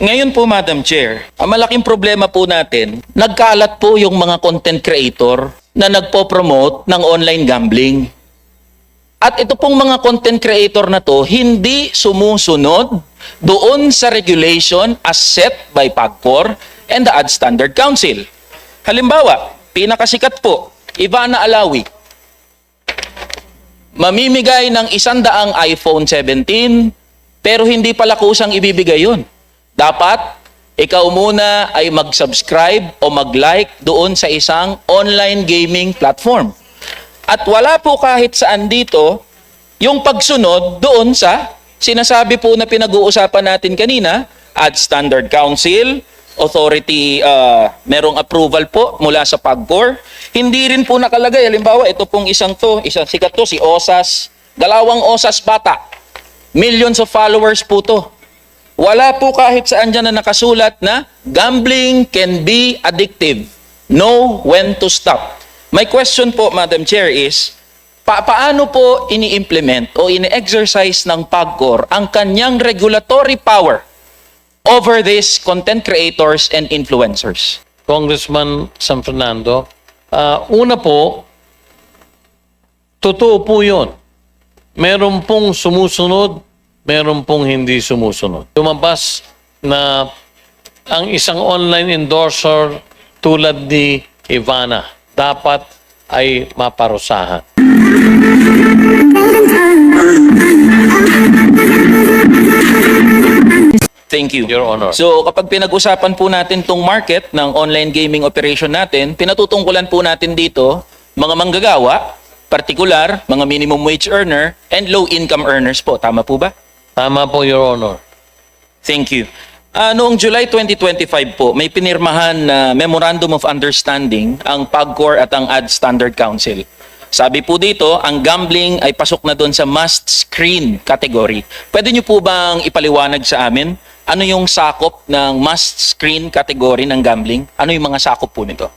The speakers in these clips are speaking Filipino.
Ngayon po, Madam Chair, ang malaking problema po natin, nagkalat po yung mga content creator na nagpo-promote ng online gambling. At ito pong mga content creator na to, hindi sumusunod doon sa regulation as set by PAGCOR and the Ad Standard Council. Halimbawa, pinakasikat po, Ivana Alawi, mamimigay ng 100 iPhone 17, pero hindi pala kusang ibibigay yun. Dapat, ikaw muna ay mag-subscribe o mag-like doon sa isang online gaming platform. At wala po kahit saan dito yung pagsunod doon sa sinasabi po na pinag-uusapan natin kanina, Ad Standard Council, authority, merong approval po mula sa PAGCOR. Hindi rin po nakalagay. Halimbawa, ito pong isang sikat to, si Osas, dalawang Osas bata. Millions of followers po to. Wala po kahit saan dyan na nakasulat na gambling can be addictive. Know when to stop. My question po, Madam Chair, is paano po ini-implement o ini-exercise ng PAGCOR ang kanyang regulatory power over these content creators and influencers? Congressman San Fernando, una po, totoo po yun. Meron pong sumusunod, meron pong hindi sumusunod. Lumabas na ang isang online endorser tulad ni Ivana dapat ay maparusahan. Thank you. Your Honor. So kapag pinag-usapan po natin tong market ng online gaming operation natin, pinatutungkulan po natin dito mga manggagawa, partikular, mga minimum wage earner, and low income earners po. Tama po ba? Tama po, Your Honor. Thank you. Noong July 2025 po, may pinirmahan na Memorandum of Understanding ang PAGCOR at ang Ad Standard Council. Sabi po dito, ang gambling ay pasok na doon sa must-screen category. Pwede niyo po bang ipaliwanag sa amin ano yung sakop ng must-screen category ng gambling? Ano yung mga sakop po nito?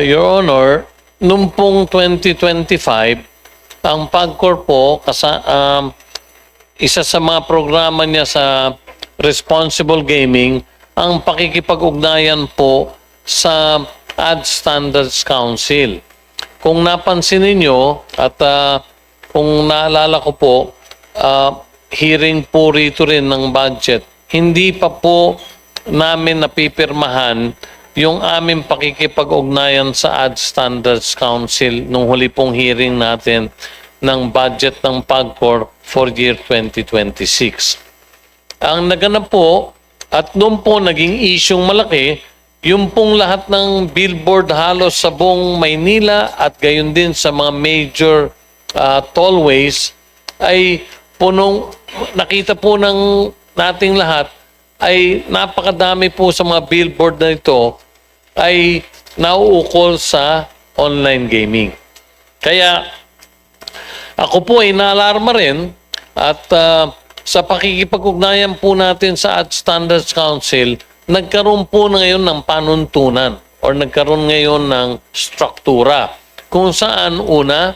Your Honor, noong pong 2025, ang PAGCOR po, isa sa mga programa niya sa responsible gaming, ang pakikipag-ugnayan po sa Ad Standards Council. Kung napansin ninyo at kung naalala ko po, hearing po rito rin ng budget, hindi pa po namin napipirmahan yung aming pakikipag-ugnayan sa Ad Standards Council nung huli pong hearing natin ng budget ng PAGCOR for year 2026. Ang naganap po, at doon po naging isyong malaki, yung pong lahat ng billboard halos sa buong Maynila at gayon din sa mga major tollways ay punong, nakita po ng nating lahat, ay napakadami po sa mga billboard na ito ay nauukol sa online gaming. Kaya ako po ay naalarma rin at sa pakikipag-ugnayan po natin sa Ad Standards Council, nagkaroon po na ngayon ng panuntunan or nagkaroon ngayon ng struktura kung saan una,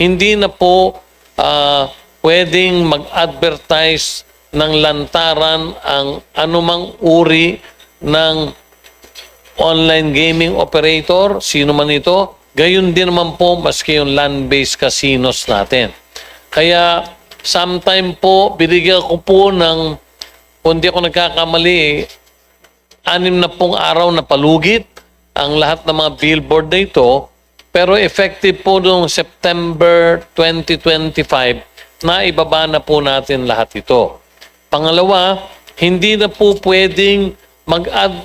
hindi na po pwedeng mag-advertise ng lantaran ang anumang uri ng online gaming operator, sino man ito, gayon din naman po maski yung land-based casinos natin. Kaya sometime po, binigyan ko po ng, kung di ako nagkakamali, 6 na pong araw na palugit ang lahat ng mga billboard na ito. Pero effective po noong September 2025 na ibaba na po natin lahat ito. Pangalawa, hindi na po pwedeng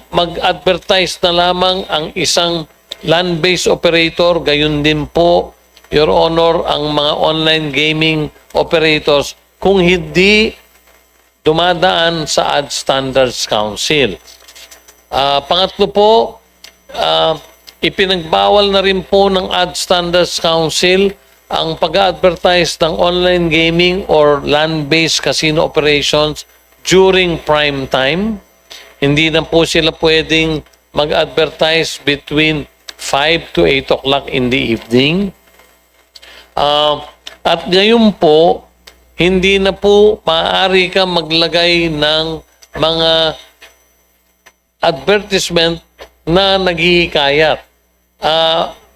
mag-advertise na lamang ang isang land-based operator, gayon din po, Your Honor, ang mga online gaming operators kung hindi dumadaan sa Ad Standards Council. Pangatlo po, ipinagbawal na rin po ng Ad Standards Council ang pag-advertise ng online gaming or land-based casino operations during prime time. Hindi na po sila pwedeng mag-advertise between 5 to 8 o'clock in the evening. At ngayon po, hindi na po maaari ka maglagay ng mga advertisement na naghihikayat.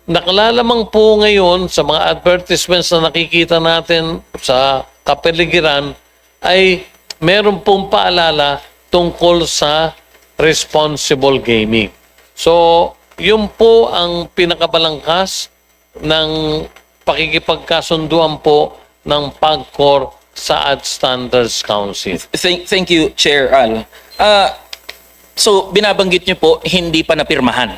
Nakalalamang po ngayon sa mga advertisements na nakikita natin sa kapaligiran ay meron pong paalala tungkol sa responsible gaming. So, yun po ang pinakabalangkas ng pakikipagkasunduan po ng PAGCOR sa Ad Standards Council. Thank you, Chair Al. So, binabanggit niyo po, hindi pa napirmahan.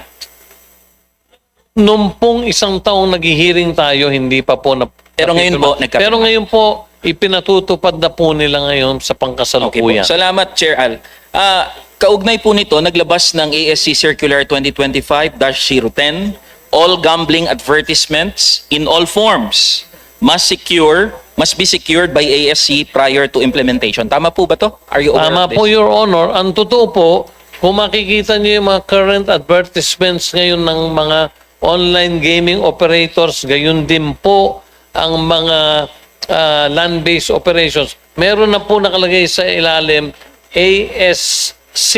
Nung pong isang taong naghihiring tayo, hindi pa po na... Pero ngayon po, nagkapirma. Pero ngayon po, ipinatutupad na po nila ngayon sa Okay po. pangkasalukuyan. Salamat, Chair Al. Kaugnay po nito, naglabas ng ASC Circular 2025-010, all gambling advertisements in all forms must be secured by ASC prior to implementation. Tama po ba to? Are you aware Tama of this? po, Your Honor. Ang totoo po, kung makikita niyo yung mga current advertisements ngayon ng mga online gaming operators, gayon din po ang mga land-based operations. Meron na po nakalagay sa ilalim ASC,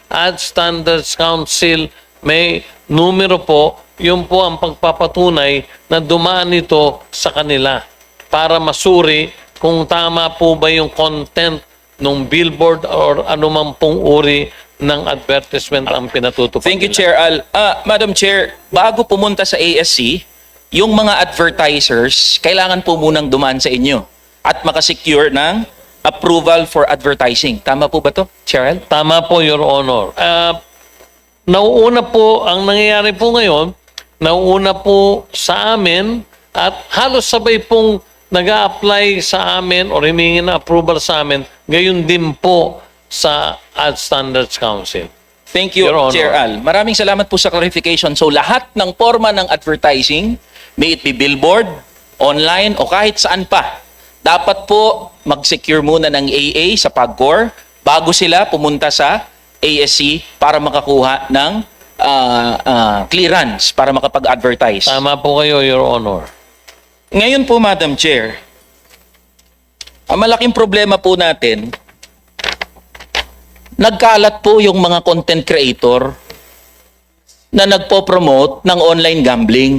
Ad Standards Council, may numero po, yun po ang pagpapatunay na dumaan ito sa kanila para masuri kung tama po ba yung content ng billboard or anumang pong uri ng advertisement ang pinatutupad Thank you, nila. Chair Al. Madam Chair, bago pumunta sa ASC, yung mga advertisers, kailangan po munang dumaan sa inyo at makasecure ng approval for advertising. Tama po ba to, Chair Al? Tama po, Your Honor. Nauuna po, ang nangyayari po ngayon, nauuna po sa amin at halos sabay pong nag-a-apply sa amin or himingi na approval sa amin, gayon din po sa Ad Standards Council. Thank you, Your Honor. Chair Al. Maraming salamat po sa clarification. So lahat ng forma ng advertising, may it be billboard, online, o kahit saan pa, dapat po mag-secure muna ng AA sa PAGCOR bago sila pumunta sa ASC para makakuha ng clearance para makapag-advertise. Tama po kayo, Your Honor. Ngayon po, Madam Chair, ang malaking problema po natin, nagkalat po yung mga content creator na nagpo-promote ng online gambling.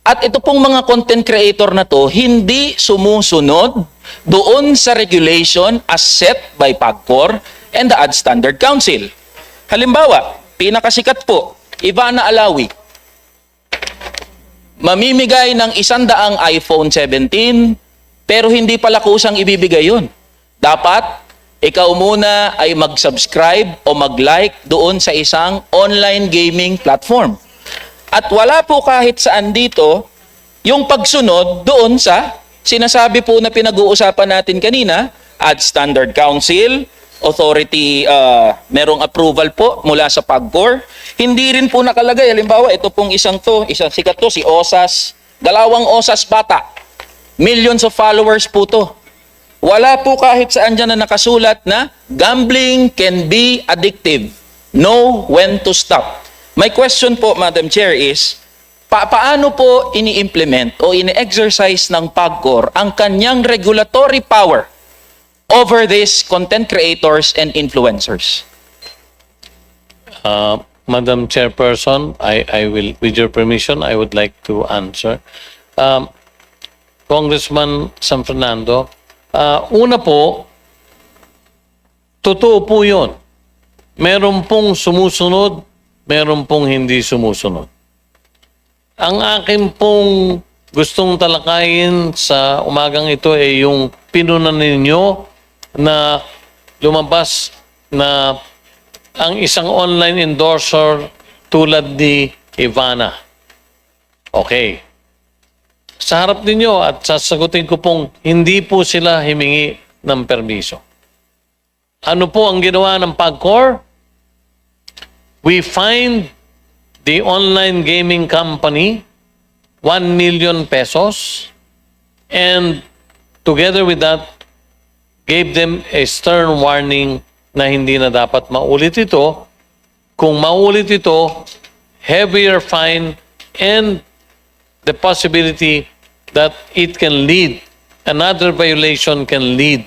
At ito pong mga content creator na to, hindi sumusunod doon sa regulation as set by PAGCOR and the Ad Standard Council. Halimbawa, pinakasikat po, Ivana Alawi, mamimigay ng 100 iPhone 17, pero hindi pala kusang ibibigay yun. Dapat, ikaw muna ay mag-subscribe o mag-like doon sa isang online gaming platform. At wala po kahit saan dito yung pagsunod doon sa sinasabi po na pinag-uusapan natin kanina, Ad Standard Council, authority, merong approval po mula sa PAGCOR. Hindi rin po nakalagay. Halimbawa, ito pong isang sikat to, si Osas, 2 Osas bata. Millions of followers po to. Wala po kahit saan dyan na nakasulat na gambling can be addictive. Know when to stop. My question po, Madam Chair, is paano po ini-implement o ini-exercise ng PAGCOR ang kanyang regulatory power over these content creators and influencers? Madam Chairperson, I will, with your permission, I would like to answer. Congressman San Fernando, una po, totoo po yun. Meron pong sumusunod, meron pong hindi sumusunod. Ang akin pong gustong talakayin sa umagang ito ay yung pinunan ninyo na lumabas na ang isang online endorser tulad ni Ivana. Okay. Sa harap ninyo at sasagutin ko pong hindi po sila himingi ng permiso. Ano po ang ginawa ng PAGCOR? We fined the online gaming company 1 million pesos and together with that, gave them a stern warning na hindi na dapat maulit ito. Kung maulit ito, heavier fine and the possibility that it can lead, another violation can lead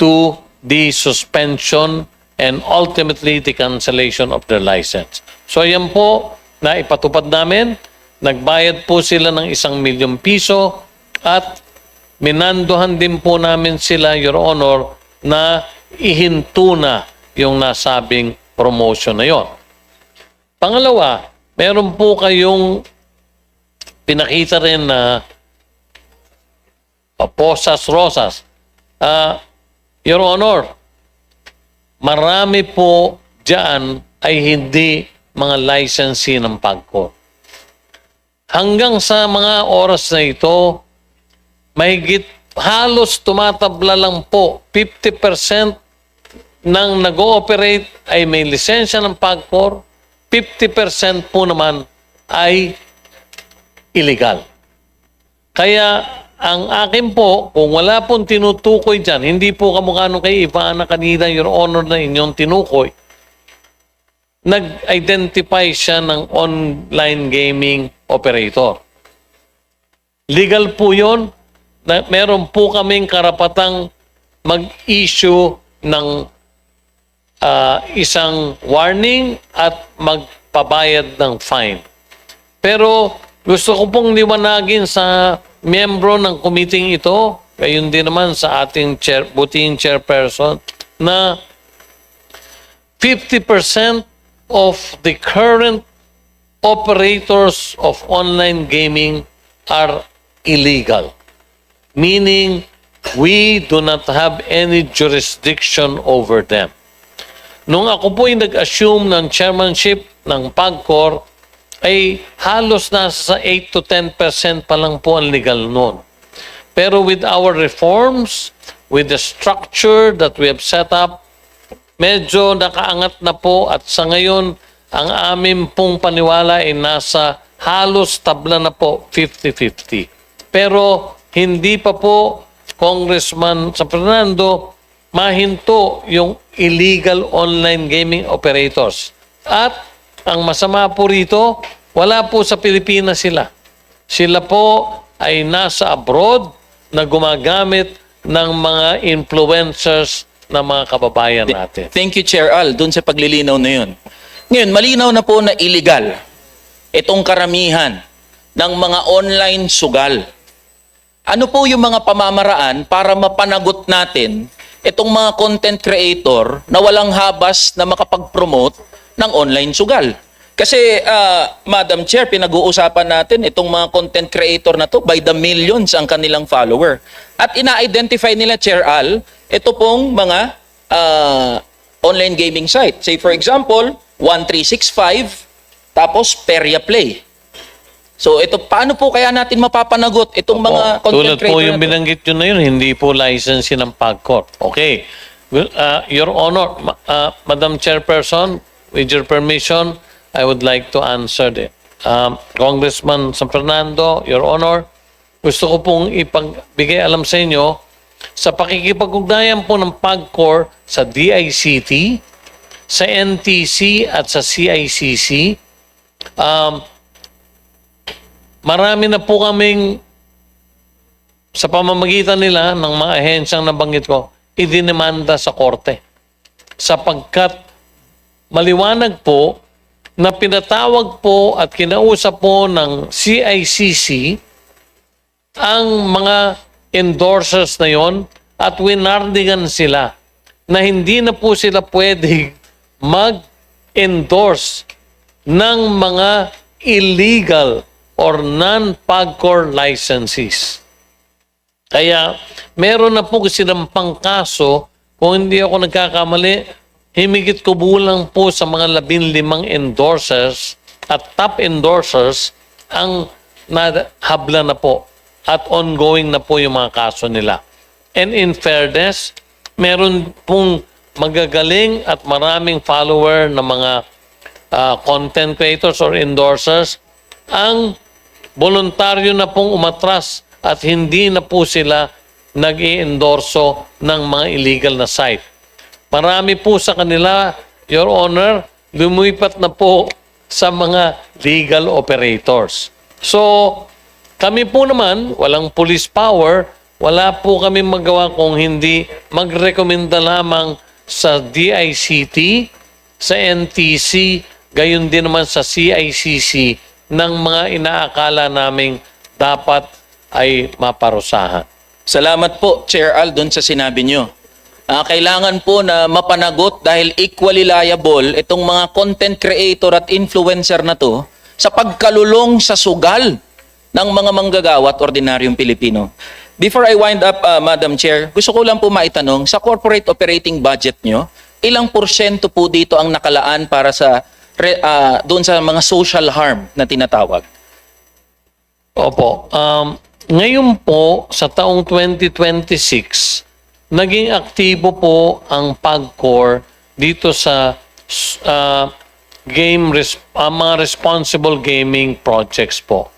to the suspension and ultimately the cancellation of their license. So yan po na ipatupad namin. Nagbayad po sila ng 1 milyong piso at minandohan din po namin sila, Your Honor, na ihinto na yung nasabing promotion na yon. Pangalawa, meron po kayong pinakita rin na Posas Rosas. Your Honor, marami po dyan ay hindi mga licensee ng PAGCOR. Hanggang sa mga oras na ito, mahigit halos tumatabla lang po 50% ng nag-ooperate ay may lisensya ng PAGCOR, 50% po naman ay illegal. Kaya ang akin po, kung wala pong tinutukoy dyan, hindi po kamukha nung kay Ivana kanina, Your Honor, na inyong tinukoy, nag-identify siya ng online gaming operator. Legal po yun. Meron po kaming karapatang mag-issue ng isang warning at magpabayad ng fine. Pero gusto ko pong liwanagin sa miyembro ng committee ito, gayon din naman sa ating buting chairperson, na 50% of the current operators of online gaming are illegal. Meaning, we do not have any jurisdiction over them. Nung ako po ay nag-assume ng chairmanship ng PAGCOR, ay halos nasa 8 to 10% pa lang po ang legal noon. Pero with our reforms, with the structure that we have set up, medyo nakaangat na po at sa ngayon, ang amin pong paniwala ay nasa halos tabla na po 50-50. Pero hindi pa po, Congressman San Fernando, mahinto yung illegal online gaming operators. At ang masama po rito, wala po sa Pilipinas sila. Sila po ay nasa abroad na gumagamit ng mga influencers na mga kababayan natin. Thank you, Chair Al, dun sa paglilinaw na yun. Ngayon, malinaw na po na illegal itong karamihan ng mga online sugal. Ano po yung mga pamamaraan para mapanagot natin itong mga content creator na walang habas na makapag-promote ng online sugal? Kasi, Madam Chair, pinag-uusapan natin itong mga content creator na to by the millions ang kanilang follower. At ina-identify nila, Chair Al, ito pong mga online gaming site. Say for example, 1365, tapos Peria Play. So ito, paano po kaya natin mapapanagot itong mga content Tulad po creator yung na to? binanggit nyo na yun, hindi po license ng PAGCOR. Okay. Well, Your Honor, Madam Chairperson, with your permission, I would like to answer it. Congressman San Fernando, Your Honor, gusto ko pong ipagbigay alam sa inyo sa pakikipag-ugnayan po ng PAGCOR sa DICT, sa NTC at sa CICC, marami na po kaming sa pamamagitan nila ng mga ahensyang nabanggit ko, idinimanda sa korte. Sapagkat maliwanag po na pinatawag po at kinausap po ng CICC ang mga endorsers na yon at winardigan sila na hindi na po sila pwedeng mag-endorse ng mga illegal or non-PAGCOR licensees. Kaya meron na po silang pangkaso, kung hindi ako nagkakamali, himigit kubulang po sa mga 15 endorsers at top endorsers ang nahabla na po at ongoing na po yung mga kaso nila. And in fairness, meron pong magagaling at maraming follower na mga content creators or endorsers ang voluntaryo na pong umatras at hindi na po sila nag-i-endorso ng mga illegal na site. Marami po sa kanila, Your Honor, lumipat na po sa mga legal operators. So, kami po naman, walang police power, wala po kami magawa kung hindi magrekomenda lamang sa DICT, sa NTC, gayon din naman sa CICC ng mga inaakala naming dapat ay maparusahan. Salamat po, Chair Al, doon sa sinabi nyo. Kailangan po na mapanagot dahil equally liable itong mga content creator at influencer na to sa pagkalulong sa sugal ng mga manggagawa at ordinaryong Pilipino. Before I wind up, Madam Chair, gusto ko lang po maitanong, sa corporate operating budget nyo, ilang porsyento po dito ang nakalaan para sa doon sa mga social harm na tinatawag? Opo. Ngayon po, sa taong 2026, naging aktibo po ang PAGCOR dito sa mga responsible gaming projects po.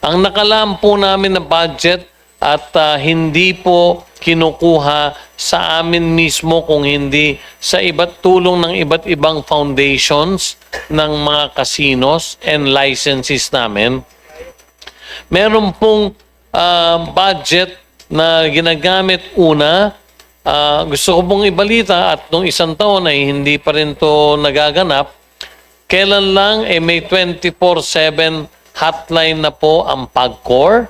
Ang nakalaan po namin na budget at hindi po kinukuha sa amin mismo kung hindi sa tulong ng iba't ibang foundations ng mga casinos and licenses namin. Meron pong budget na ginagamit una. Gusto ko pong ibalita at nung isang taon ay hindi pa rin to nagaganap. Kailan lang may 24/7 hotline na po ang PAGCOR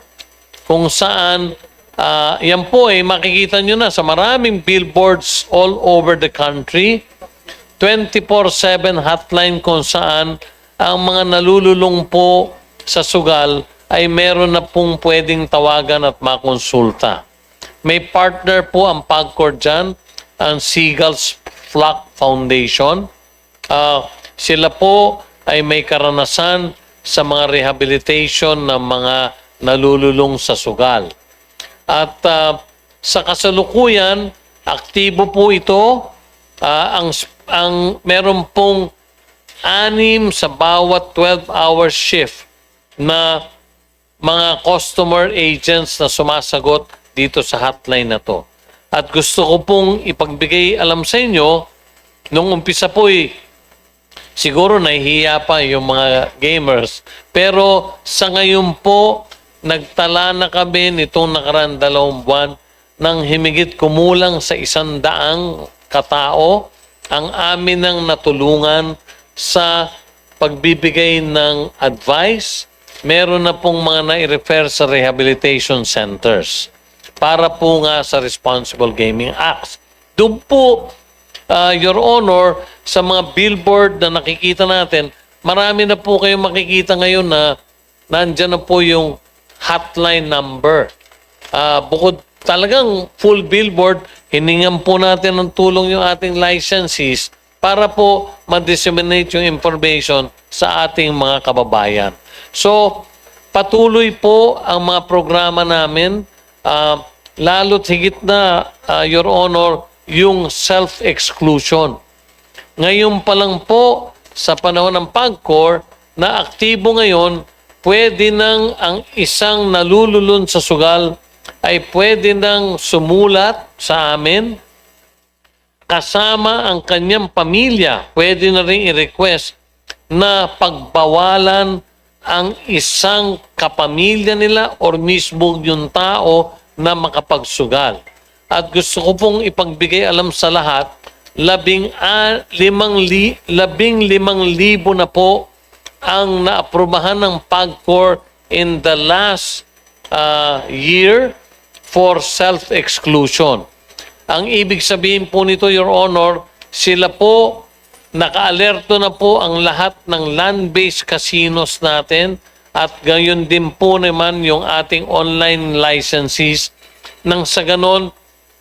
kung saan yan po makikita nyo na sa maraming billboards all over the country. 24/7 hotline kung saan ang mga nalululong po sa sugal ay meron na pong pwedeng tawagan at makonsulta. May partner po ang PAGCOR dyan, ang Seagulls Flock Foundation. Sila po ay may karanasan sa mga rehabilitation ng mga nalululong sa sugal. At sa kasalukuyan, aktibo po ito. Meron pong 6 sa bawat 12-hour shift na mga customer agents na sumasagot dito sa hotline na to. At gusto ko pong ipagbigay alam sa inyo, nung umpisa po siguro nahihiya pa yung mga gamers. Pero sa ngayon po, nagtala na kami nitong nakaraan 2 buwan ng himigit kumulang sa 100 katao ang amin nang natulungan sa pagbibigay ng advice. Meron na pong mga na-refer sa rehabilitation centers para po nga sa Responsible Gaming Acts. Doon po, Your Honor, sa mga billboard na nakikita natin, marami na po kayong makikita ngayon na nandyan na po yung hotline number. Bukod talagang full billboard, hiningan po natin ng tulong yung ating licensees para po ma-disseminate yung information sa ating mga kababayan. So, patuloy po ang mga programa namin, lalo't higit na, Your Honor, yung self-exclusion. Ngayon pa lang po, sa panahon ng PAGCOR, na aktibo ngayon, pwede nang ang isang nalululun sa sugal ay pwede nang sumulat sa amin kasama ang kanyang pamilya. Pwede na rin i-request na pagbawalan ang isang kapamilya nila or mismo yung tao na makapagsugal. At gusto ko pong ipagbigay alam sa lahat, 15,000 na po ang naaprubahan ng PAGCOR in the last year for self-exclusion. Ang ibig sabihin po nito, Your Honor, sila po, naka-alerto na po ang lahat ng land-based casinos natin at gayon din po naman yung ating online licenses nang sa ganon,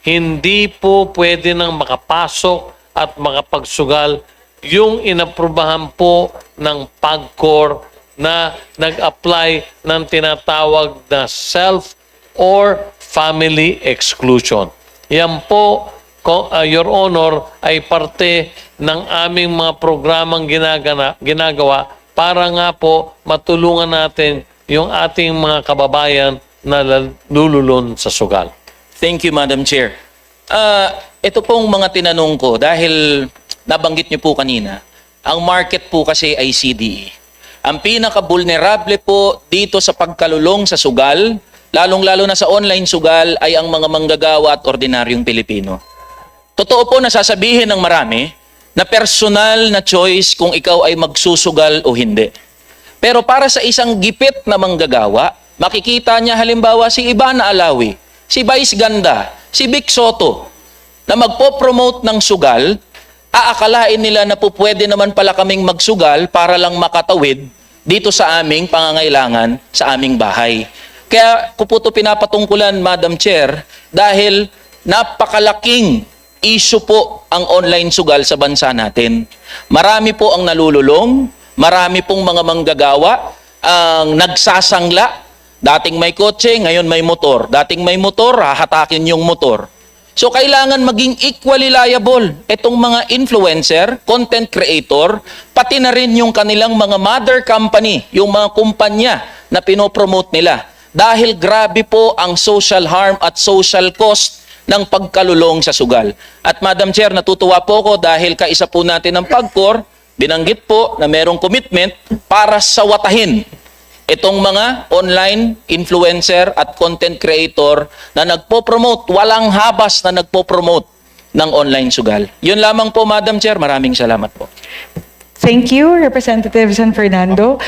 hindi po pwede nang makapasok at makapagsugal yung inaprubahan po ng PAGCOR na nag-apply ng tinatawag na self or family exclusion. Yan po, Your Honor, ay parte ng aming mga programang ginagawa para nga po matulungan natin yung ating mga kababayan na lululun sa sugal. Thank you, Madam Chair. Ito pong mga tinanong ko dahil nabanggit niyo po kanina, ang market po kasi ay CDE. Ang pinaka-vulnerable po dito sa pagkalulong sa sugal, lalong-lalo na sa online sugal, ay ang mga manggagawa at ordinaryong Pilipino. Totoo po na sasabihin ng marami na personal na choice kung ikaw ay magsusugal o hindi. Pero para sa isang gipit na manggagawa, makikita niya halimbawa si Ivana Alawi, si Vice Ganda, si Vic Soto, na magpo-promote ng sugal, aakalain nila na po pwede naman pala kaming magsugal para lang makatawid dito sa aming pangangailangan sa aming bahay. Kaya ko po ito pinapatungkulan, Madam Chair, dahil napakalaking issue po ang online sugal sa bansa natin. Marami po ang nalululong, marami pong mga manggagawa ang nagsasangla. Dating may kotse, ngayon may motor. Dating may motor, hahatakin yung motor. So kailangan maging equally liable itong mga influencer, content creator, pati na rin yung kanilang mga mother company, yung mga kumpanya na pinopromote nila. Dahil grabe po ang social harm at social cost ng pagkalulong sa sugal. At Madam Chair, natutuwa po ko dahil kaisa po natin ng PAGCOR, binanggit po na merong commitment para sawatahin itong mga online influencer at content creator na nagpo-promote, walang habas na nagpo-promote ng online sugal. Yun lamang po, Madam Chair. Maraming salamat po. Thank you, Representative San Fernando.